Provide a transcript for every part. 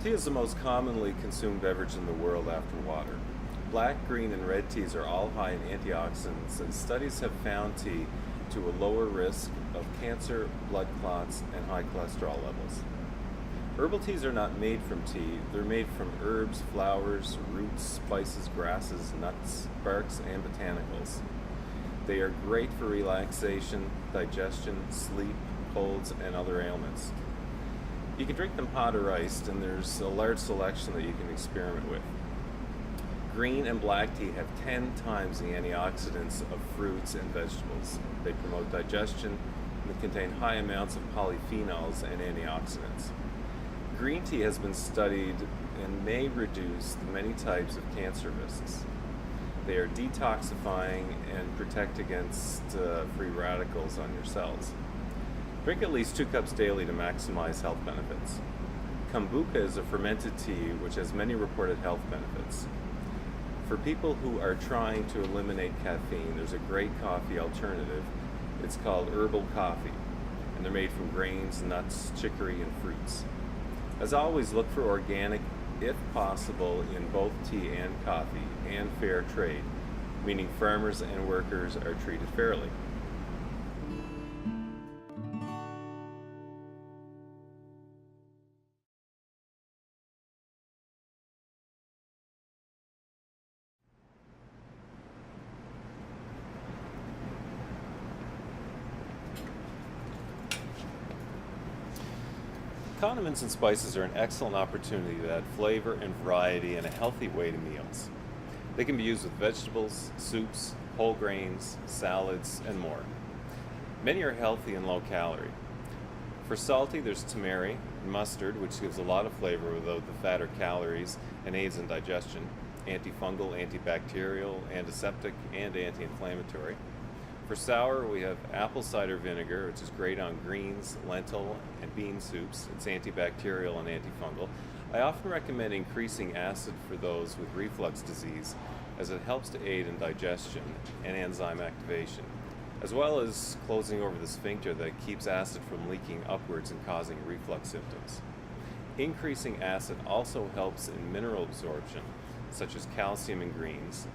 Tea is the most commonly consumed beverage in the world after water. Black, green, and red teas are all high in antioxidants, and studies have found tea to a lower risk of cancer, blood clots, and high cholesterol levels. Herbal teas are not made from tea, they're made from herbs, flowers, roots, spices, grasses, nuts, barks, and botanicals. They are great for relaxation, digestion, sleep, colds, and other ailments. You can drink them hot or iced, and there's a large selection that you can experiment with. Green and black tea have 10 times the antioxidants of fruits and vegetables. They promote digestion and contain high amounts of polyphenols and antioxidants. Green tea has been studied and may reduce the many types of cancer risks. They are detoxifying and protect against free radicals on your cells. Drink at least 2 cups daily to maximize health benefits. Kombucha is a fermented tea which has many reported health benefits. For people who are trying to eliminate caffeine, there's a great coffee alternative. It's called herbal coffee, and they're made from grains, nuts, chicory, and fruits. As always, look for organic, if possible, in both tea and coffee, and fair trade, meaning farmers and workers are treated fairly. Condiments and spices are an excellent opportunity to add flavor and variety in a healthy way to meals. They can be used with vegetables, soups, whole grains, salads, and more. Many are healthy and low calorie. For salty, there's turmeric and mustard, which gives a lot of flavor without the fat or calories and aids in digestion, antifungal, antibacterial, antiseptic, and anti-inflammatory. For sour, we have apple cider vinegar, which is great on greens, lentil, and bean soups. It's antibacterial and antifungal. I often recommend increasing acid for those with reflux disease, as it helps to aid in digestion and enzyme activation, as well as closing over the sphincter that keeps acid from leaking upwards and causing reflux symptoms. Increasing acid also helps in mineral absorption, such as calcium in greens.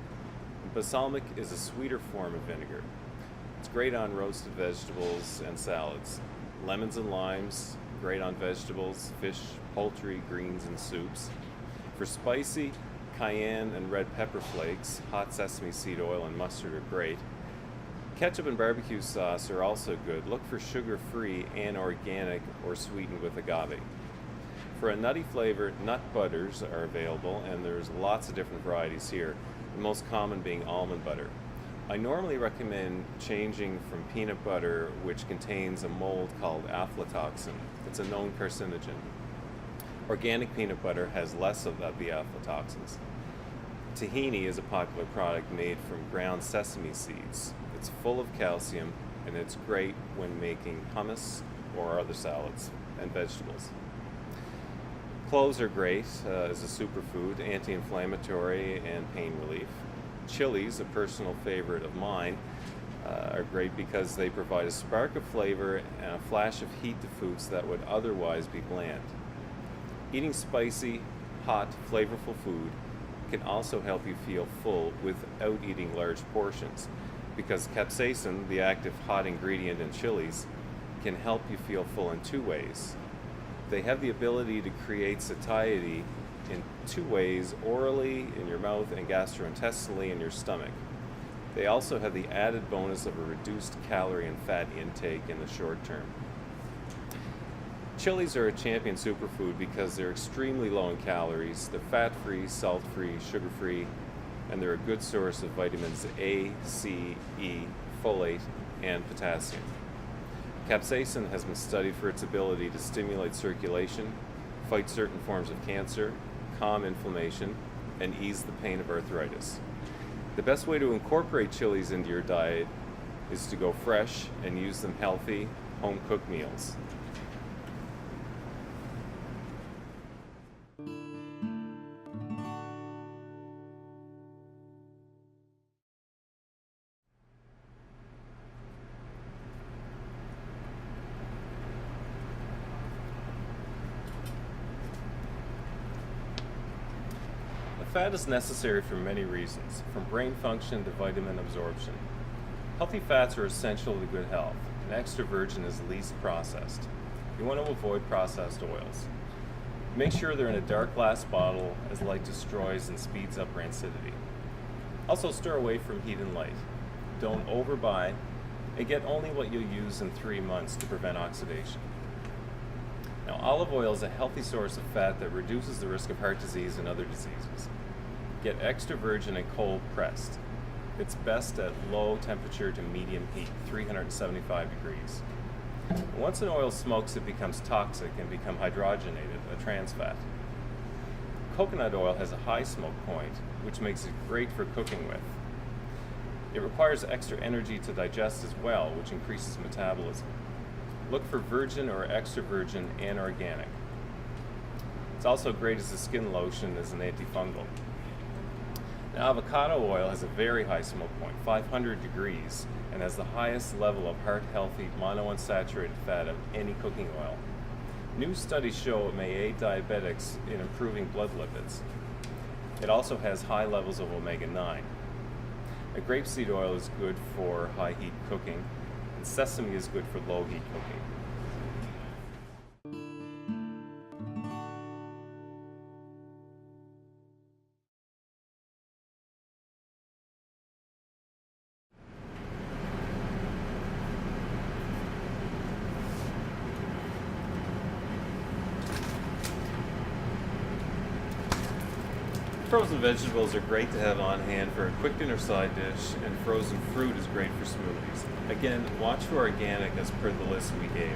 Balsamic is a sweeter form of vinegar. It's great on roasted vegetables and salads. Lemons and limes, great on vegetables, fish, poultry, greens, and soups. For spicy, cayenne and red pepper flakes, hot sesame seed oil, and mustard are great. Ketchup and barbecue sauce are also good. Look for sugar-free and organic or sweetened with agave. For a nutty flavor, nut butters are available, and there's lots of different varieties here, the most common being almond butter. I normally recommend changing from peanut butter, which contains a mold called aflatoxin. It's a known carcinogen. Organic peanut butter has less of the aflatoxins. Tahini is a popular product made from ground sesame seeds. It's full of calcium, and it's great when making hummus or other salads and vegetables. Cloves are great as a superfood, anti-inflammatory and pain relief. Chilies, a personal favorite of mine, are great because they provide a spark of flavor and a flash of heat to foods that would otherwise be bland. Eating spicy, hot, flavorful food can also help you feel full without eating large portions, because capsaicin, the active hot ingredient in chilies, can help you feel full in 2 ways. They have the ability to create satiety in 2 ways, orally in your mouth and gastrointestinally in your stomach. They also have the added bonus of a reduced calorie and fat intake in the short term. Chilies are a champion superfood because they're extremely low in calories, they're fat-free, salt-free, sugar-free, and they're a good source of vitamins A, C, E, folate, and potassium. Capsaicin has been studied for its ability to stimulate circulation, fight certain forms of cancer, calm inflammation, and ease the pain of arthritis. The best way to incorporate chilies into your diet is to go fresh and use them healthy, home-cooked meals. Fat is necessary for many reasons, from brain function to vitamin absorption. Healthy fats are essential to good health, and extra virgin is least processed. You want to avoid processed oils. Make sure they're in a dark glass bottle, as light destroys and speeds up rancidity. Also, stir away from heat and light. Don't overbuy, and get only what you'll use in 3 months to prevent oxidation. Now, olive oil is a healthy source of fat that reduces the risk of heart disease and other diseases. Get extra virgin and cold pressed. It's best at low temperature to medium heat, 375 degrees. Once an oil smokes, it becomes toxic and becomes hydrogenated, a trans fat. Coconut oil has a high smoke point, which makes it great for cooking with. It requires extra energy to digest as well, which increases metabolism. Look for virgin or extra virgin and organic. It's also great as a skin lotion as an antifungal. Now, avocado oil has a very high smoke point, 500 degrees, and has the highest level of heart-healthy monounsaturated fat of any cooking oil. New studies show it may aid diabetics in improving blood lipids. It also has high levels of omega-9. Grapeseed oil is good for high heat cooking, and sesame is good for low heat cooking. Frozen vegetables are great to have on hand for a quick dinner side dish, and frozen fruit is great for smoothies. Again, watch for organic as per the list we gave.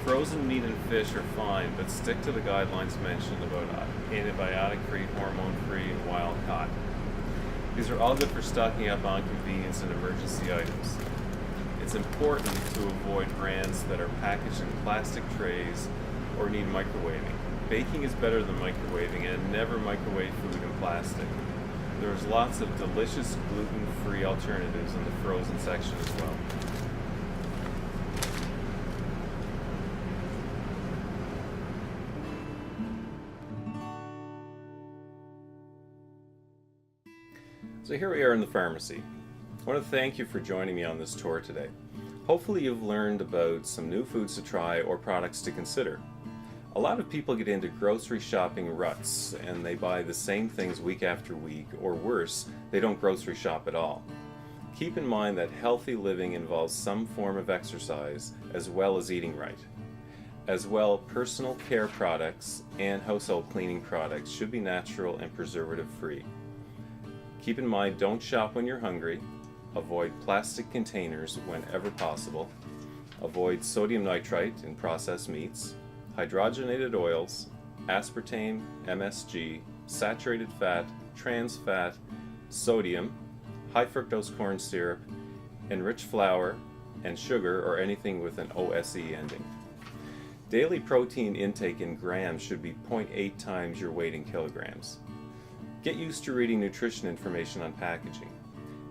Frozen meat and fish are fine, but stick to the guidelines mentioned about antibiotic-free, hormone-free, and wild-caught. These are all good for stocking up on convenience and emergency items. It's important to avoid brands that are packaged in plastic trays or need microwaving. Baking is better than microwaving, and never microwave food in plastic. There's lots of delicious gluten-free alternatives in the frozen section as well. So here we are in the pharmacy. I want to thank you for joining me on this tour today. Hopefully you've learned about some new foods to try or products to consider. A lot of people get into grocery shopping ruts and they buy the same things week after week, or worse, they don't grocery shop at all. Keep in mind that healthy living involves some form of exercise as well as eating right. As well, personal care products and household cleaning products should be natural and preservative-free. Keep in mind, don't shop when you're hungry. Avoid plastic containers whenever possible. Avoid sodium nitrite in processed meats, hydrogenated oils, aspartame, MSG, saturated fat, trans fat, sodium, high fructose corn syrup, enriched flour, and sugar or anything with an OSE ending. Daily protein intake in grams should be 0.8 times your weight in kilograms. Get used to reading nutrition information on packaging.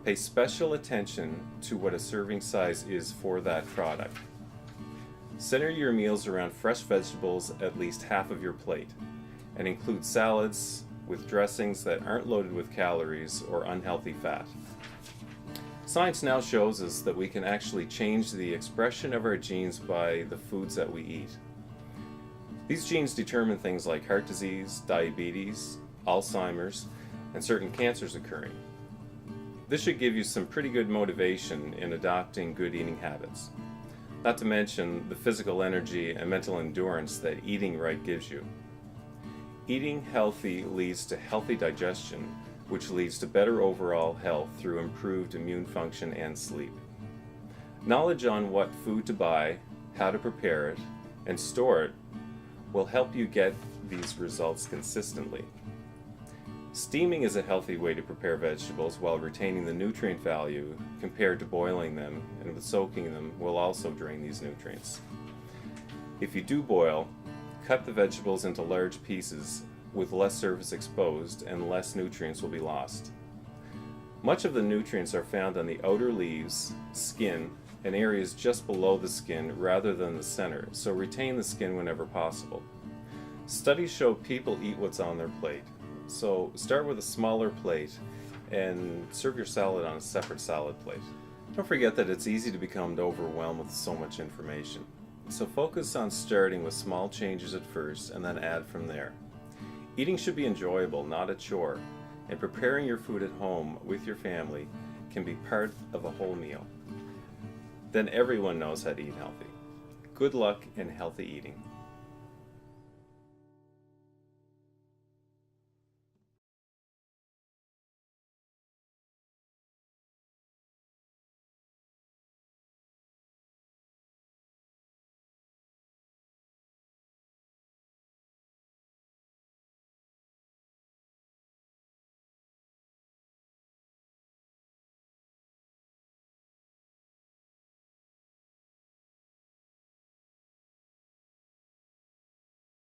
Pay special attention to what a serving size is for that product. Center your meals around fresh vegetables at least half of your plate, and include salads with dressings that aren't loaded with calories or unhealthy fat. Science now shows us that we can actually change the expression of our genes by the foods that we eat. These genes determine things like heart disease, diabetes, Alzheimer's, and certain cancers occurring. This should give you some pretty good motivation in adopting good eating habits. Not to mention the physical energy and mental endurance that eating right gives you. Eating healthy leads to healthy digestion, which leads to better overall health through improved immune function and sleep. Knowledge on what food to buy, how to prepare it, and store it will help you get these results consistently. Steaming is a healthy way to prepare vegetables while retaining the nutrient value compared to boiling them, and with soaking them will also drain these nutrients. If you do boil, cut the vegetables into large pieces with less surface exposed and less nutrients will be lost. Much of the nutrients are found on the outer leaves, skin, and areas just below the skin rather than the center, so retain the skin whenever possible. Studies show people eat what's on their plate. So start with a smaller plate and serve your salad on a separate salad plate. Don't forget that it's easy to become overwhelmed with so much information. So focus on starting with small changes at first and then add from there. Eating should be enjoyable, not a chore, and preparing your food at home with your family can be part of a whole meal. Then everyone knows how to eat healthy. Good luck and healthy eating.